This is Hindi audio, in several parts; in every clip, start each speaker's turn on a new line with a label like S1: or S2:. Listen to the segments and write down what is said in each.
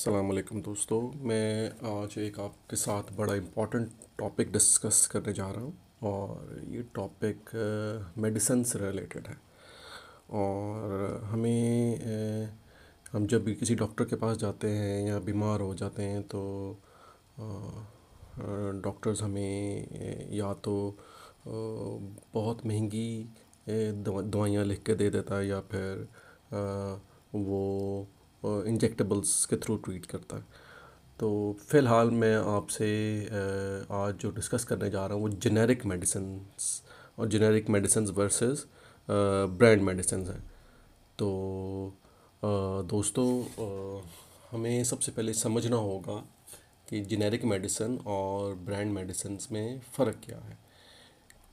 S1: अस्सलाम वालेकुम दोस्तों। मैं आज एक आपके साथ बड़ा इम्पोर्टेंट टॉपिक डिस्कस करने जा रहा हूँ और ये टॉपिक मेडिसिन से रिलेटेड है। और हम जब भी किसी डॉक्टर के पास जाते हैं या बीमार हो जाते हैं तो डॉक्टर्स हमें या तो बहुत महंगी दवाइयाँ लिख के दे देता है या फिर वो इंजेक्टेबल्स के थ्रू ट्रीट करता है। तो फ़िलहाल मैं आपसे आज जो डिस्कस करने जा रहा हूँ वो जेनेरिक मेडिसिन्स और generic medicines versus brand medicines हैं। तो दोस्तों, हमें सबसे पहले समझना होगा कि जेनेरिक मेडिसिन और ब्रांड मेडिसिन्स में फ़र्क क्या है।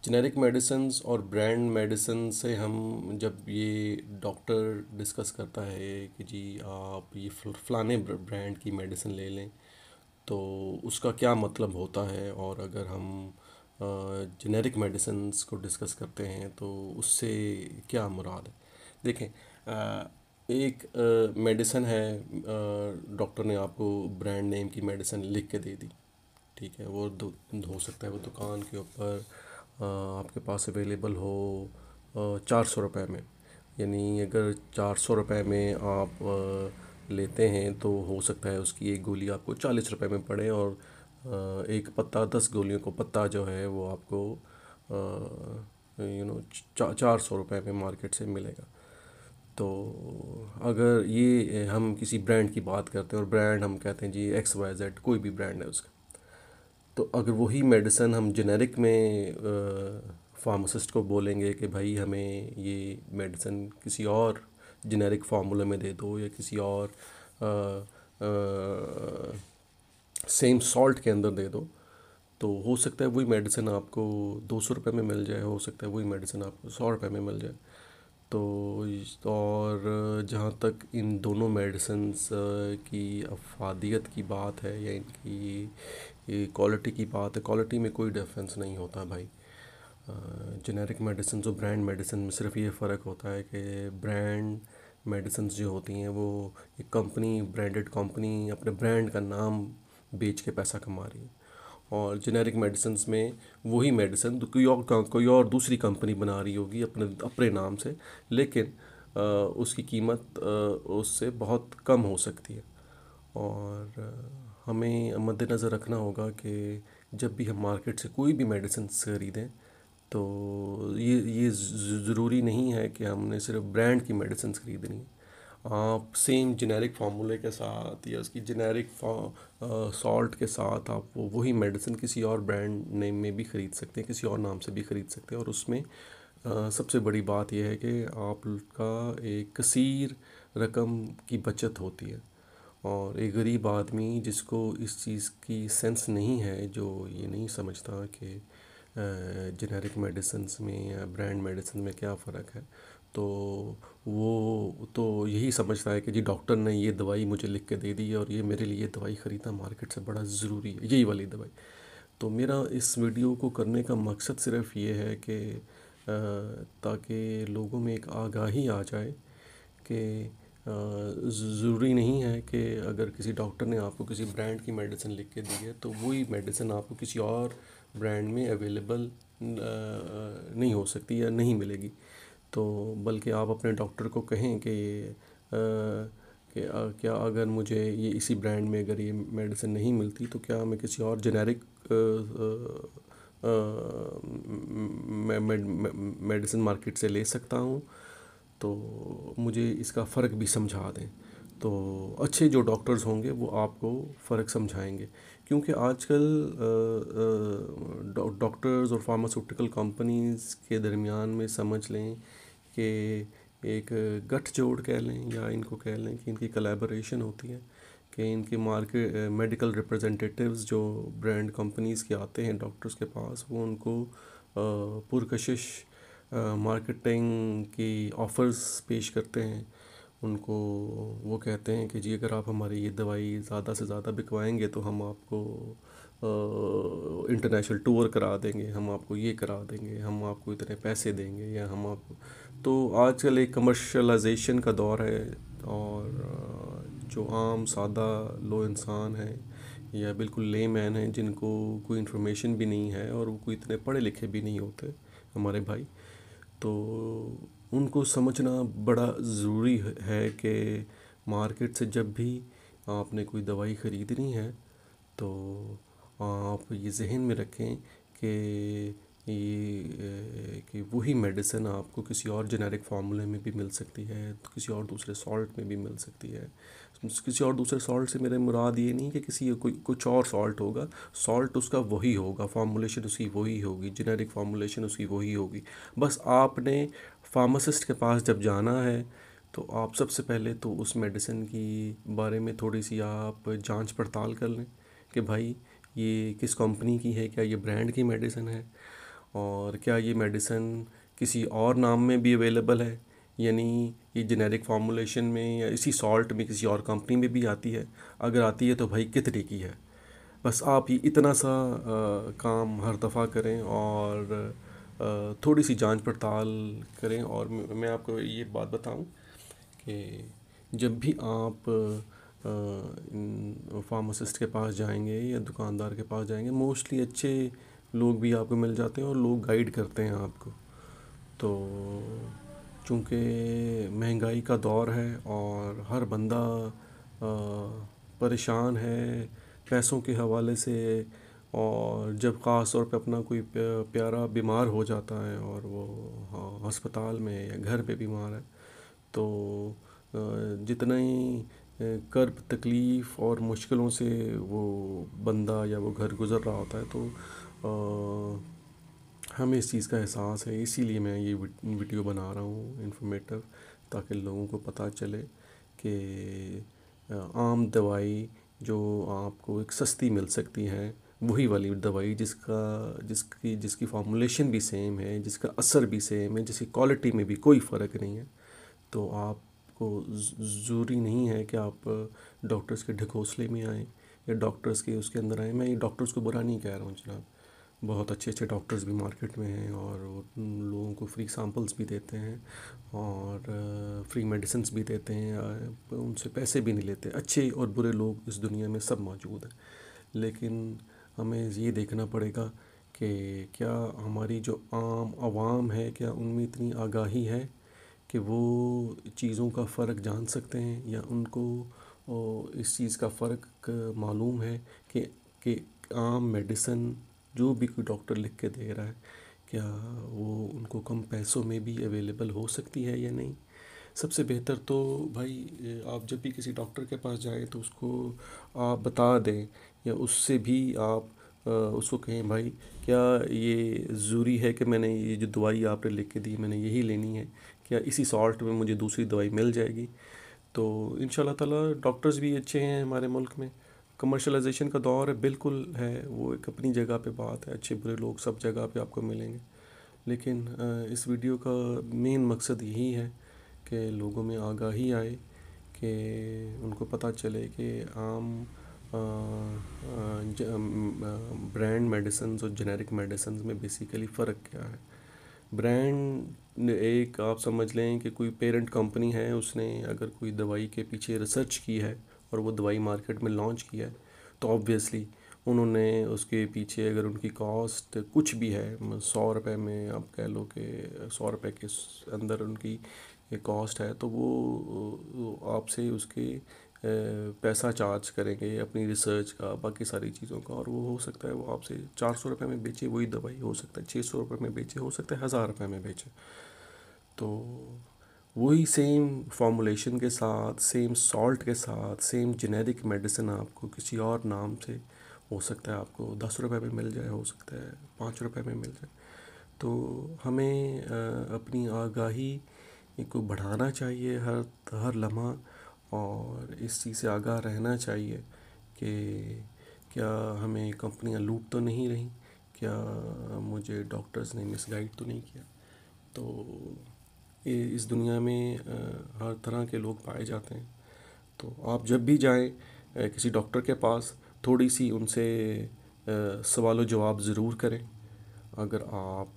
S1: जेनेरिक मेडिसिन्स और ब्रांड मेडिसिन से हम जब ये डॉक्टर डिस्कस करता है कि जी आप ये फ़लाने ब्रांड की मेडिसिन ले लें, तो उसका क्या मतलब होता है। और अगर हम जेनेरिक मेडिसिन्स को डिस्कस करते हैं तो उससे क्या मुराद है। देखें, एक मेडिसिन है, डॉक्टर ने आपको ब्रांड नेम की मेडिसिन लिख के दे दी, ठीक है। वो हो सकता है वो दुकान के ऊपर आपके पास अवेलेबल हो 400 रुपये में। यानी अगर 400 रुपये में आप लेते हैं तो हो सकता है उसकी एक गोली आपको 40 रुपये में पड़े और एक पत्ता 10 गोलियों को पत्ता जो है वो आपको 400 रुपये में मार्केट से मिलेगा। तो अगर ये हम किसी ब्रांड की बात करते हैं और ब्रांड हम कहते हैं जी XYZ, कोई भी ब्रांड है उसका, तो अगर वही मेडिसिन हम जेनेरिक में फार्मासिस्ट को बोलेंगे कि भाई हमें ये मेडिसिन किसी और जेनेरिक फार्मूले में दे दो या किसी और सेम सॉल्ट के अंदर दे दो, तो हो सकता है वही मेडिसिन आपको 200 रुपये में मिल जाए, हो सकता है वही मेडिसिन आपको 100 रुपये में मिल जाए। तो और जहाँ तक इन दोनों मेडिसिन्स की अफादियत की बात है या इनकी क्वालिटी की बात है, क्वालिटी में कोई डिफरेंस नहीं होता भाई। जेनेरिक मेडिसिन और ब्रांड मेडिसिन में सिर्फ ये फ़र्क होता है कि ब्रांड मेडिसिन जो होती हैं वो एक कंपनी, ब्रांडेड कंपनी अपने ब्रांड का नाम बेच के पैसा कमा रही है। और जेनेरिक मेडिसिन्स में वही मेडिसिन कोई और दूसरी कंपनी बना रही होगी अपने अपने नाम से, लेकिन उसकी कीमत उससे बहुत कम हो सकती है। और हमें मद्देनज़र रखना होगा कि जब भी हम मार्केट से कोई भी मेडिसिन खरीदें तो ये ज़रूरी नहीं है कि हमने सिर्फ ब्रांड की मेडिसिन खरीदनी है। आप सेम जेनेरिक फार्मूले के साथ या उसकी जेनेरिक सॉल्ट के साथ आप वही मेडिसिन किसी और ब्रांड नेम में भी ख़रीद सकते हैं, किसी और नाम से भी ख़रीद सकते हैं। और उसमें सबसे बड़ी बात यह है कि आपका एक कसीर रकम की बचत होती है। और एक गरीब आदमी जिसको इस चीज़ की सेंस नहीं है, जो ये नहीं समझता कि जेनेरिक मेडिसिन्स में या ब्रांड मेडिसिन में क्या फ़र्क है, तो वो तो यही समझता है कि जी डॉक्टर ने ये दवाई मुझे लिख के दे दी है और ये मेरे लिए दवाई ख़रीदना मार्केट से बड़ा ज़रूरी है, यही वाली दवाई। तो मेरा इस वीडियो को करने का मकसद सिर्फ ये है कि ताकि लोगों में एक आगाही आ जाए कि ज़रूरी नहीं है कि अगर किसी डॉक्टर ने आपको किसी ब्रांड की मेडिसिन लिख के दी है तो वही मेडिसिन आपको किसी और ब्रांड में अवेलेबल नहीं हो सकती या नहीं मिलेगी। तो बल्कि आप अपने डॉक्टर को कहें क्या अगर मुझे ये इसी ब्रांड में अगर ये मेडिसिन नहीं मिलती तो क्या मैं किसी और जेनेरिक मेडिसिन मार्केट से ले सकता हूँ। तो मुझे इसका फ़र्क भी समझा दें, तो अच्छे जो डॉक्टर्स होंगे वो आपको फ़र्क समझाएंगे। क्योंकि आजकल डॉक्टर्स और फार्मास्यूटिकल कंपनीज़ के दरमियान में समझ लें कि एक गठजोड़ कह लें या इनको कह लें कि इनकी कोलैबोरेशन होती है कि इनके मार्केट मेडिकल रिप्रेजेंटेटिव्स जो ब्रांड कंपनीज़ के आते हैं डॉक्टर्स के पास, वो उनको पुरकशिश मार्केटिंग की ऑफ़र्स पेश करते हैं। उनको वो कहते हैं कि जी अगर आप हमारी ये दवाई ज़्यादा से ज़्यादा बिकवाएंगे तो हम आपको इंटरनेशनल टूर करा देंगे, हम आपको ये करा देंगे, हम आपको इतने पैसे देंगे या हम आपको। तो आजकल एक कमर्शलाइजेशन का दौर है और जो आम सादा लो इंसान है या बिल्कुल लेमैन है, जिनको कोई इन्फॉर्मेशन भी नहीं है और वो कोई इतने पढ़े लिखे भी नहीं होते हमारे भाई, तो उनको समझना बड़ा ज़रूरी है कि मार्केट से जब भी आपने कोई दवाई ख़रीदनी है तो आप ये जहन में रखें कि कि वही मेडिसिन आपको किसी और जेनेरिक फार्मूले में भी मिल सकती है, तो किसी और दूसरे सॉल्ट में भी मिल सकती है। किसी और दूसरे सॉल्ट से मेरे मुराद ये नहीं कि किसी कोई कुछ और सॉल्ट होगा, सॉल्ट उसका वही होगा, फार्मूलेशन उसकी वही होगी, जेनेरिक फार्मूलेशन उसकी वही होगी। बस आपने फार्मासिस्ट के पास जब जाना है तो आप सबसे पहले तो उस मेडिसिन की बारे में थोड़ी सी आप जांच पड़ताल कर लें कि भाई ये किस कंपनी की है, क्या ये ब्रांड की मेडिसिन है और क्या ये मेडिसिन किसी और नाम में भी अवेलेबल है, यानी ये जेनेरिक फार्मूलेशन में या इसी सॉल्ट में किसी और कंपनी में भी आती है। अगर आती है तो भाई कितने की है। बस आप ये इतना सा काम हर दफ़ा करें और थोड़ी सी जांच पड़ताल करें। और मैं आपको ये बात बताऊं कि जब भी आप इन फार्मासिस्ट के पास जाएंगे या दुकानदार के पास जाएंगे, मोस्टली अच्छे लोग भी आपको मिल जाते हैं और लोग गाइड करते हैं आपको। तो चूँकि महंगाई का दौर है और हर बंदा परेशान है पैसों के हवाले से, और जब ख़ास तौर पे अपना कोई प्यारा बीमार हो जाता है और वो अस्पताल में या घर पे बीमार है, तो जितना ही कर्ब तकलीफ़ और मुश्किलों से वो बंदा या वो घर गुज़र रहा होता है, तो हमें इस चीज़ का एहसास है। इसीलिए मैं ये वीडियो बना रहा हूँ इन्फॉर्मेटिव, ताकि लोगों को पता चले कि आम दवाई जो आपको एक सस्ती मिल सकती है, वही वाली दवाई जिसकी फार्मूलेशन भी सेम है, जिसका असर भी सेम है, जिसकी क्वालिटी में भी कोई फ़र्क नहीं है, तो आपको ज़रूरी नहीं है कि आप डॉक्टर्स के ढकोसले में आएँ या डॉक्टर्स के उसके अंदर आएँ। मैं ये डॉक्टर्स को बुरा नहीं कह रहा हूँ जनाब, बहुत अच्छे अच्छे डॉक्टर्स भी मार्केट में हैं और वो लोगों को फ्री सैंपल्स भी देते हैं और फ्री मेडिसिन्स भी देते हैं, उनसे पैसे भी नहीं लेते। अच्छे और बुरे लोग इस दुनिया में सब मौजूद हैं, लेकिन हमें ये देखना पड़ेगा कि क्या हमारी जो आम आवाम है, क्या उनमें इतनी आगाही है कि वो चीज़ों का फ़र्क जान सकते हैं, या उनको इस चीज़ का फ़र्क मालूम है कि आम मेडिसिन जो भी कोई डॉक्टर लिख के दे रहा है, क्या वो उनको कम पैसों में भी अवेलेबल हो सकती है या नहीं। सबसे बेहतर तो भाई आप जब भी किसी डॉक्टर के पास जाएं तो उसको आप बता दें, या उससे भी आप उसको कहें भाई क्या ये ज़रूरी है कि मैंने ये जो दवाई आपने लिख के दी मैंने यही लेनी है, क्या इसी सॉल्ट में मुझे दूसरी दवाई मिल जाएगी। तो इंशाल्लाह ताला डॉक्टर्स भी अच्छे हैं हमारे मुल्क में। कमर्शलाइजेशन का दौर है, बिल्कुल है, वो एक अपनी जगह पे बात है, अच्छे बुरे लोग सब जगह पे आपको मिलेंगे। लेकिन इस वीडियो का मेन मकसद यही है कि लोगों में आगाही आए, कि उनको पता चले कि आम ब्रांड मेडिसिन और जेनेरिक मेडिसिन में बेसिकली फ़र्क क्या है। ब्रांड एक आप समझ लें कि कोई पेरेंट कंपनी है, उसने अगर कोई दवाई के पीछे रिसर्च की है और वो दवाई मार्केट में लॉन्च किया है, तो ऑब्वियसली उन्होंने उसके पीछे अगर उनकी कॉस्ट कुछ भी है, 100 रुपये में आप कह लो कि 100 रुपये के अंदर उनकी कॉस्ट है, तो वो आपसे उसके पैसा चार्ज करेंगे अपनी रिसर्च का, बाकी सारी चीज़ों का, और वो हो सकता है वो आपसे 400 रुपये में बेचे वही दवाई, हो सकता है 600 रुपये में बेचे, हो सकता है 1000 रुपये में बेचे। तो वही सेम फॉर्मूलेशन के साथ, सेम सॉल्ट के साथ, सेम जेनेरिक मेडिसिन आपको किसी और नाम से हो सकता है आपको 10 रुपये में मिल जाए, हो सकता है 5 रुपये में मिल जाए। तो हमें अपनी आगाही को बढ़ाना चाहिए हर लम्हा, और इस चीज़ से आगाह रहना चाहिए कि क्या हमें कंपनियां लूट तो नहीं रही, क्या मुझे डॉक्टर्स ने मिसगाइड तो नहीं किया। तो इस दुनिया में हर तरह के लोग पाए जाते हैं। तो आप जब भी जाएं किसी डॉक्टर के पास, थोड़ी सी उनसे सवाल जवाब ज़रूर करें। अगर आप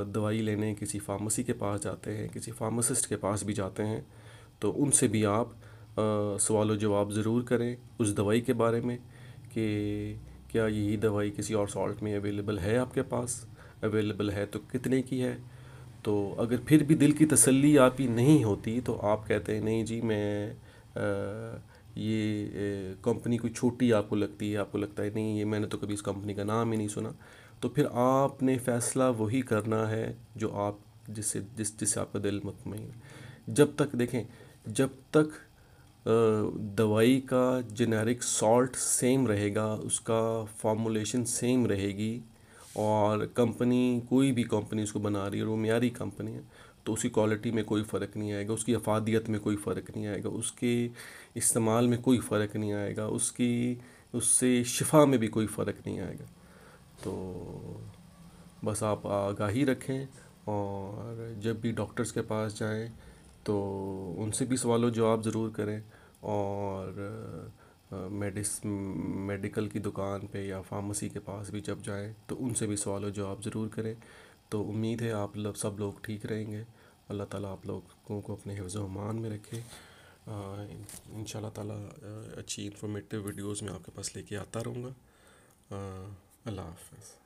S1: दवाई लेने किसी फार्मेसी के पास जाते हैं, किसी फार्मासिस्ट के पास भी जाते हैं, तो उनसे भी आप सवाल जवाब ज़रूर करें उस दवाई के बारे में कि क्या यही दवाई किसी और सॉल्ट में अवेलेबल है आपके पास, अवेलेबल है तो कितने की है। तो अगर फिर भी दिल की तसल्ली आपकी नहीं होती तो आप कहते हैं नहीं जी मैं ये कंपनी कोई छोटी आपको लगती है, आपको लगता है नहीं ये मैंने तो कभी इस कंपनी का नाम ही नहीं सुना, तो फिर आपने फ़ैसला वही करना है जो आप जिससे आपका दिल मुतमईन। जब तक देखें, जब तक दवाई का जेनेरिक सॉल्ट सेम रहेगा, उसका फॉर्मूलेशन सेम रहेगी, और कंपनी कोई भी कंपनी उसको बना रही है और वो मियारी कंपनी है, तो उसकी क्वालिटी में कोई फ़र्क नहीं आएगा, उसकी अफादियत में कोई फ़र्क नहीं आएगा, उसके इस्तेमाल में कोई फ़र्क नहीं आएगा, उसकी उससे शिफा में भी कोई फ़र्क नहीं आएगा। तो बस आप आगाही रखें, और जब भी डॉक्टर्स के पास जाएं तो उनसे भी सवालो जवाब ज़रूर करें, और मेडिकल की दुकान पे या फार्मेसी के पास भी जब जाएं तो उनसे भी सवालो जवाब ज़रूर करें। तो उम्मीद है आप लोग सब लोग ठीक रहेंगे। अल्लाह ताला आप लोगों को अपने हिफ्ज़ व अमान में रखे। इंशाल्लाह ताला अच्छी इन्फॉर्मेटिव वीडियोज़ में आपके पास लेके आता रहूँगा। अल्लाह हाफ़िज़।